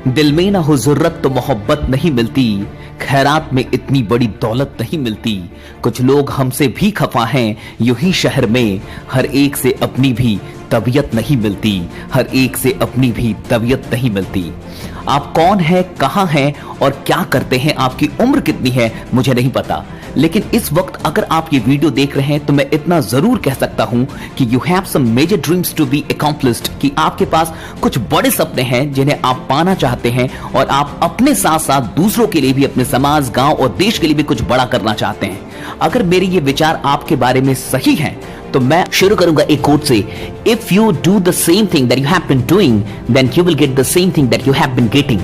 दिल में ना हो ज़रूरत तो मोहब्बत नहीं मिलती, खैरात में इतनी बड़ी दौलत नहीं मिलती। कुछ लोग हमसे भी खफा हैं, यूं ही शहर में हर एक से अपनी भी तबीयत नहीं मिलती, हर एक से अपनी भी तबीयत नहीं मिलती। आप कौन हैं, कहां हैं और क्या करते हैं, आपकी उम्र कितनी है मुझे नहीं पता, लेकिन इस वक्त अगर आप ये वीडियो देख रहे हैं तो मैं इतना जरूर कह सकता हूं कि you have some major dreams to be accomplished, कि आपके पास कुछ बड़े सपने हैं जिन्हें आप पाना चाहते हैं और आप अपने साथ साथ दूसरों के लिए भी, अपने समाज, गांव और देश के लिए भी कुछ बड़ा करना चाहते हैं। अगर मेरे ये विचार आपके बारे में सही हैं तो मैं शुरू करूंगा एक कोट से, if you do the same thing that you have been doing then you will get the same thing that you have been getting.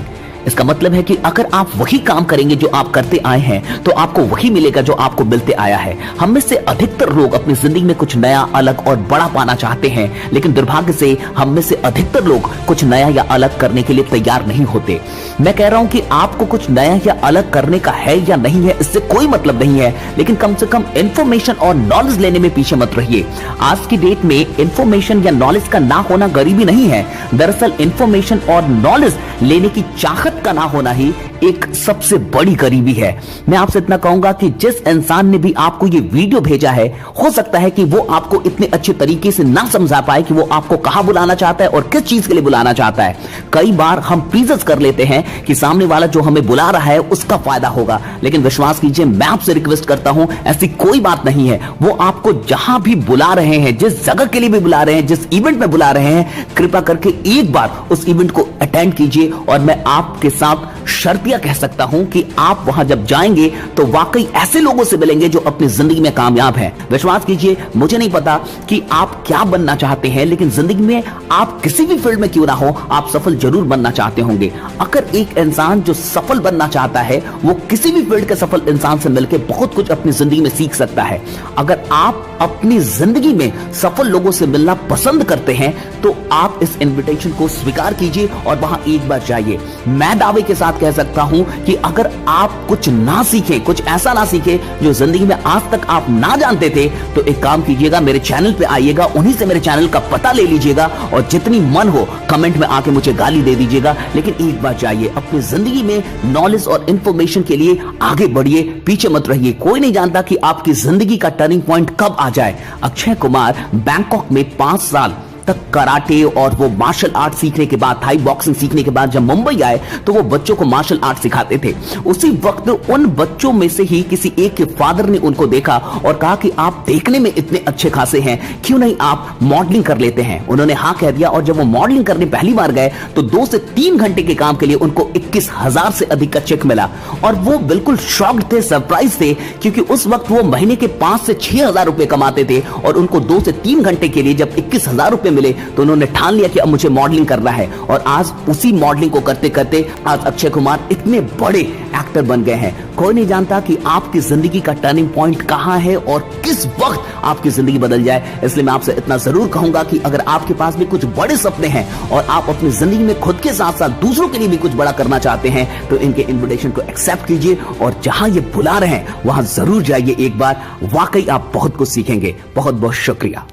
इसका मतलब है कि अगर आप वही काम करेंगे जो आप करते आए हैं तो आपको वही मिलेगा जो आपको मिलते आया है। हम में से अधिकतर लोग अपनी जिंदगी में कुछ नया, अलग और बड़ा पाना चाहते हैं, लेकिन दुर्भाग्य से हम में से अधिकतर लोग कुछ नया या अलग करने के लिए तैयार नहीं होते। मैं कह रहा हूं कि आपको कुछ नया या अलग करने का है या नहीं है, इससे कोई मतलब नहीं है, लेकिन कम से कम इंफॉर्मेशन और नॉलेज लेने में पीछे मत रहिए। आज की डेट में इंफॉर्मेशन या नॉलेज का ना होना गरीबी नहीं है, दरअसल इंफॉर्मेशन और नॉलेज लेने की चाहत का ना होना ही एक सबसे बड़ी गरीबी है। मैं आपसे इतना कहूंगा कि जिस इंसान ने भी आपको ये वीडियो भेजा है, हो सकता है कि वो आपको इतने अच्छे तरीके से ना समझा पाए कि वो आपको कहां बुलाना चाहता है और किस चीज के लिए बुलाना चाहता है। कई बार हम प्रीजस कर लेते हैं कि सामने वाला जो हमें बुला रहा है उसका फायदा होगा, लेकिन विश्वास कीजिए, मैं आपसे रिक्वेस्ट करता हूं, ऐसी कोई बात नहीं है। वो आपको जहां भी बुला रहे हैं, जिस जगह के लिए भी बुला रहे हैं, जिस इवेंट में बुला रहे हैं, कृपया करके एक बार उस इवेंट को अटेंड कीजिए। और मैं आपके साथ शर्तिया कह सकता हूं कि आप वहां जब जाएंगे तो वाकई ऐसे लोगों से मिलेंगे जो अपनी जिंदगी में कामयाब हैं। विश्वास कीजिए, मुझे नहीं पता कि आप क्या बनना चाहते हैं, लेकिन जिंदगी में आप किसी भी फील्ड में क्यों ना हो, आप सफल जरूर बनना चाहते होंगे। अगर एक इंसान जो सफल बनना चाहता है वो किसी भी फील्ड के सफल इंसान से मिलकर बहुत कुछ अपनी जिंदगी में सीख सकता है। अगर आप अपनी जिंदगी में सफल लोगों से मिलना पसंद करते हैं तो आप इस इन्विटेशन को स्वीकार कीजिए और वहां एक बार जाइए। मैं दावे के साथ कह सकता हूं कि अगर आप कुछ ना सीखें, कुछ ऐसा ना सीखें जो जिंदगी में आज तक आप ना जानते थे, तो एक काम कीजिएगा, मेरे चैनल पे आइएगा, उन्हीं से मेरे चैनल का पता ले लीजिएगा और जितनी मन हो कमेंट में आके मुझे गाली दे दीजिएगा, लेकिन एक बार जाइए, अपनी जिंदगी में नॉलेज और इंफॉर्मेशन के लिए आगे बढ़िए, पीछे मत रहिए। कोई नहीं जानता कि आपकी जिंदगी का टर्निंग पॉइंट कब आ जाए। अक्षय कुमार बैंकॉक में 5 साल तक कराटे और वो मार्शल आर्ट सीखने के बाद, थाई बॉक्सिंग सीखने के बाद जब मुंबई आए तो वो बच्चों को मार्शल आर्ट सिखाते थे। उसी वक्त उन बच्चों में से ही किसी एक के फादर ने उनको देखा और कहा कि आप देखने में इतने अच्छे खासे हैं, क्यों नहीं आप मॉडलिंग कर लेते हैं। उन्होंने हाँ कह दिया और जब वो मॉडलिंग करने पहली बार गए तो 2 से 3 घंटे के काम के लिए उनको 21,000 से अधिक का चेक मिला और वो बिल्कुल शॉक्ड थे, सरप्राइज थे, क्योंकि उस वक्त वो महीने के 5 से 6,000 रुपए कमाते थे और उनको 2 से 3 घंटे के लिए जब 21,000 रुपए मिले तो उन्होंने ठान लिया कि अब मुझे मॉडलिंग करना है। और आज उसी मॉडलिंग को करते करते आज अक्षय कुमार इतने बड़े एक्टर बन गए हैं। कोई नहीं जानता कि आपकी जिंदगी का टर्निंग पॉइंट कहां है और किस वक्त आपकी जिंदगी बदल जाए। इसलिए मैं आपसे इतना जरूर कहूंगा कि अगर आपके पास भी कुछ बड़े सपने हैं और आप अपनी जिंदगी में खुद के साथ साथ दूसरों के लिए भी कुछ बड़ा करना चाहते हैं तो इनके इन्विटेशन को एक्सेप्ट कीजिए और जहां ये बुला रहे हैं वहां जरूर जाइए एक बार, वाकई आप बहुत कुछ सीखेंगे। बहुत बहुत शुक्रिया।